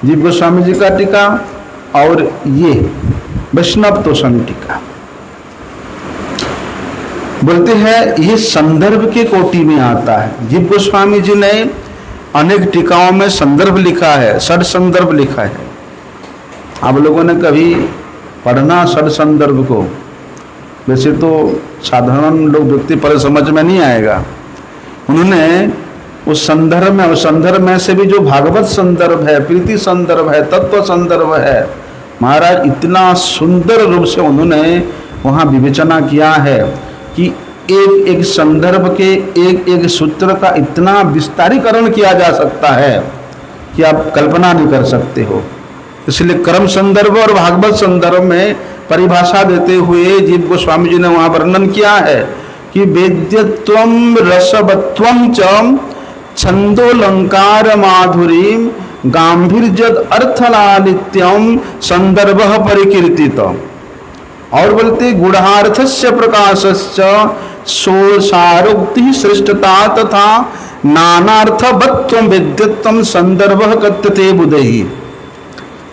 जीव गोस्वामी जी का टीका और ये वैष्णव तोषण टीका, बोलते हैं ये संदर्भ के कोटि में आता है। जीव गोस्वामी जी ने अनेक टीकाओं में संदर्भ लिखा है, षड संदर्भ लिखा है। आप लोगों ने कभी पढ़ना षड संदर्भ को? वैसे तो साधारण लोग व्यक्ति पर समझ में नहीं आएगा। उन्होंने उस संदर्भ में से भी जो भागवत संदर्भ है, प्रीति संदर्भ है, तत्व संदर्भ है, महाराज इतना सुंदर रूप से उन्होंने वहाँ विवेचना किया है कि एक एक संदर्भ के एक एक सूत्र का इतना विस्तारीकरण किया जा सकता है कि आप कल्पना नहीं कर सकते हो। इसलिए कर्म संदर्भ और भागवत संदर्भ में परिभाषा देते हुए जीव गोस्वामी जी ने वहाँ वर्णन किया है कि वेद्यत्वम रसवत्वम च छंदोलंकार माधुरीम गांभीर्यद अर्थलालित्यम संदर्भ परिकीर्तित। और बोलते गुणार्थस्य प्रकाशस्य सोसारोक्ति श्रेष्ठता तथा नानार्थवत्वम वेद्यत्वम संदर्भ कथ्यते बुधैः,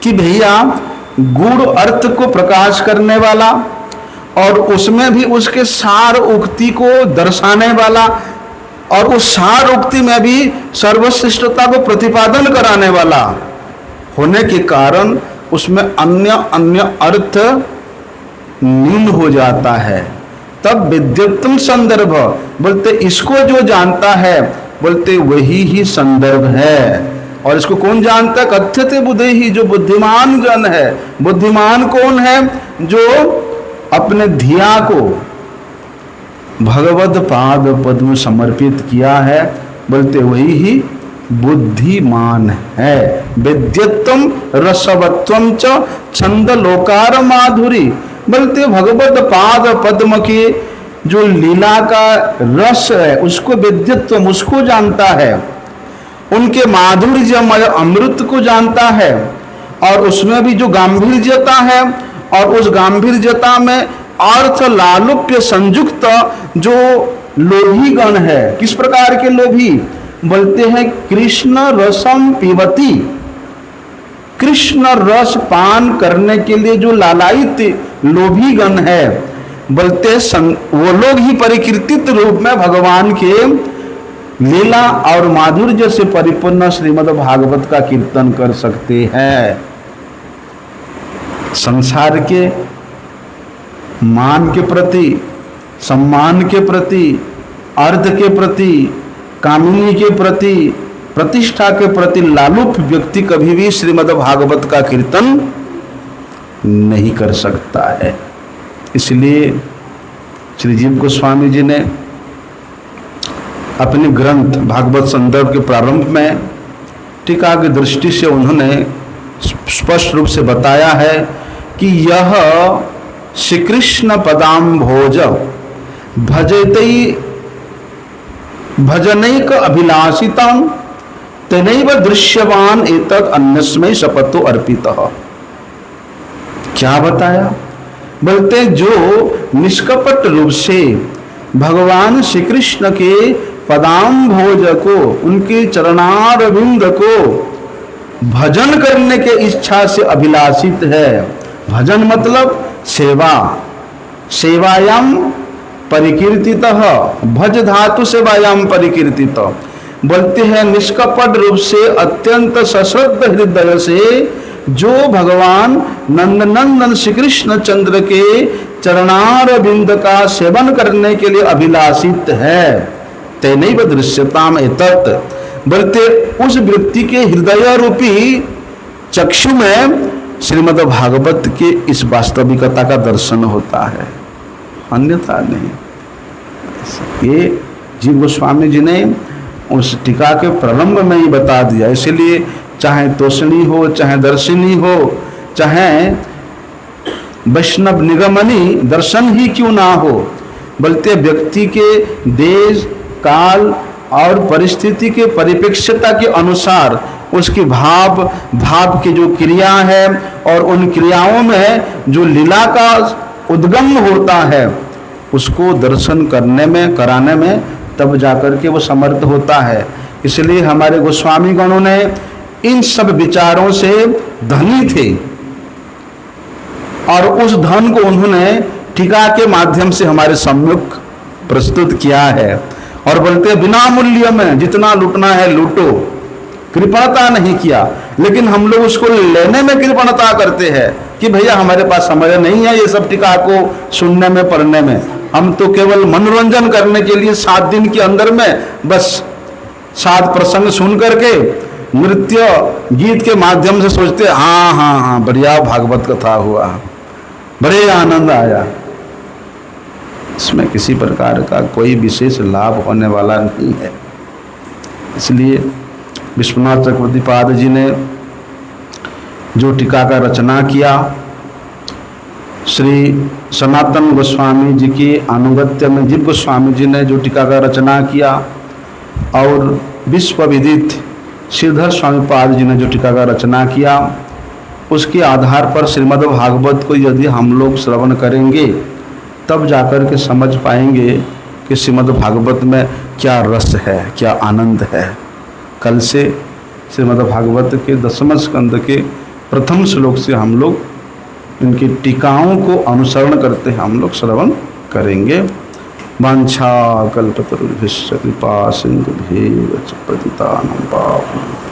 कि भैया गुण अर्थ को प्रकाश करने वाला और उसमें भी उसके सार उक्ति को दर्शाने वाला और उस सार उक्ति में भी सर्वश्रेष्ठता को प्रतिपादन कराने वाला होने के कारण उसमें अन्य अन्य अर्थ नील हो जाता है। तब विद्युत्तम संदर्भ बोलते इसको जो जानता है बोलते वही ही संदर्भ है। और इसको कौन जानता है? कथ्यते बुद्धि ही, जो बुद्धिमान जन है। बुद्धिमान कौन है? जो अपने धिया को भगवत पाद पद्म समर्पित किया है बोलते वही ही बुद्धिमान है। विद्यत्तम रसवत्वम च छंद लोकार माधुरी बोलते भगवत पाद पद्म के जो लीला का रस है उसको विद्यत्वम, उसको जानता है। उनके माधुर्यमय अमृत को जानता है और उसमें भी जो गांभीर्यता है और उस गांभीर्यता में अर्थ लालुप्य संयुक्त जो लोभी गण है। किस प्रकार के लोभी? बोलते हैं कृष्ण रसम पिबती, कृष्ण रस पान करने के लिए जो लालायित लोभी गण है बोलते वो लोग ही परिकीर्तित रूप में भगवान के लीला और माधुर्य से परिपूर्ण श्रीमद् भागवत का कीर्तन कर सकते हैं। संसार के मान के प्रति, सम्मान के प्रति, अर्थ के प्रति, कामिनी के प्रति, प्रतिष्ठा के प्रति लालुप व्यक्ति कभी भी श्रीमद् भागवत का कीर्तन नहीं कर सकता है। इसलिए श्री जीव गोस्वामी जी ने अपने ग्रंथ भागवत संदर्भ के प्रारंभ में टीका की दृष्टि से उन्होंने स्पष्ट रूप से बताया है कि यह श्री कृष्ण पदाम्भोज भजतई भजनैक अभिलाषितं तनैव दृश्यवान एतत् अन्यस्मै शपथो अर्पितः। क्या बताया? बोलते जो निष्कपट रूप से भगवान श्री कृष्ण के पदाम्भोज को, उनके चरणारविंद को भजन करने के इच्छा से अभिलाषित है। भजन मतलब सेवा, सेवायाम परिकीर्तितः, भज धातु सेवायाम परिकीर्तित। बोलते हैं निष्कपट रूप से अत्यंत सश्रद्ध हृदय से जो भगवान नंदनंदन श्री कृष्ण चंद्र के चरणारविंद का सेवन करने के लिए अभिलाषित है, तेनैव दृश्यताम एतत्। बोलते उस व्यक्ति के हृदय रूपी चक्षु में श्रीमद् भागवत के इस वास्तविकता का दर्शन होता है, अन्यथा नहीं। ये जीव गोस्वामी जी ने उस टीका के प्रारंभ में ही बता दिया। इसलिए चाहे तोषणी हो, चाहे दर्शिनी हो, चाहे वैष्णव निगमनी दर्शन ही क्यों ना हो, बोलते व्यक्ति के देश काल और परिस्थिति के परिप्रेक्ष्यता के अनुसार उसकी भाव की जो क्रिया है और उन क्रियाओं में जो लीला का उद्गम होता है उसको दर्शन करने में, कराने में तब जाकर के वो समर्थ होता है। इसलिए हमारे गोस्वामी गणों ने इन सब विचारों से धनी थे और उस धन को उन्होंने टीका के माध्यम से हमारे सम्मुख प्रस्तुत किया है। और बोलते बिना मूल्य में जितना लूटना है लूटो, कृपणता नहीं किया। लेकिन हम लोग उसको लेने में कृपणता करते हैं कि भैया हमारे पास समय नहीं है ये सब टीका को सुनने में, पढ़ने में। हम तो केवल मनोरंजन करने के लिए 7 दिन के अंदर में बस 7 प्रसंग सुन करके नृत्य गीत के माध्यम से सोचते हाँ हाँ हाँ बढ़िया भागवत कथा हुआ, बड़े आनंद आया। इसमें किसी प्रकार का कोई विशेष लाभ होने वाला नहीं है। इसलिए विश्वनाथ चक्रवर्ती पाद जी ने जो टीका का रचना किया, श्री सनातन गोस्वामी जी के अनुगत्य में जीव गोस्वामी जी ने जो टीका का रचना किया और विश्व विदित श्रीधर स्वामी पाद जी ने जो टीका का रचना किया, उसके आधार पर श्रीमद् भागवत को यदि हम लोग श्रवण करेंगे तब जाकर के समझ पाएंगे कि श्रीमद् भागवत में क्या रस है, क्या आनंद है। कल से श्रीमद् भागवत के 10वें स्कंद के प्रथम श्लोक से हम लोग इनकी टीकाओं को अनुसरण करते हम लोग श्रवण करेंगे। वांछा कल्पतरुभ्यश्च कृपा सिंधुभ्येव च पतितानां पावनेभ्यो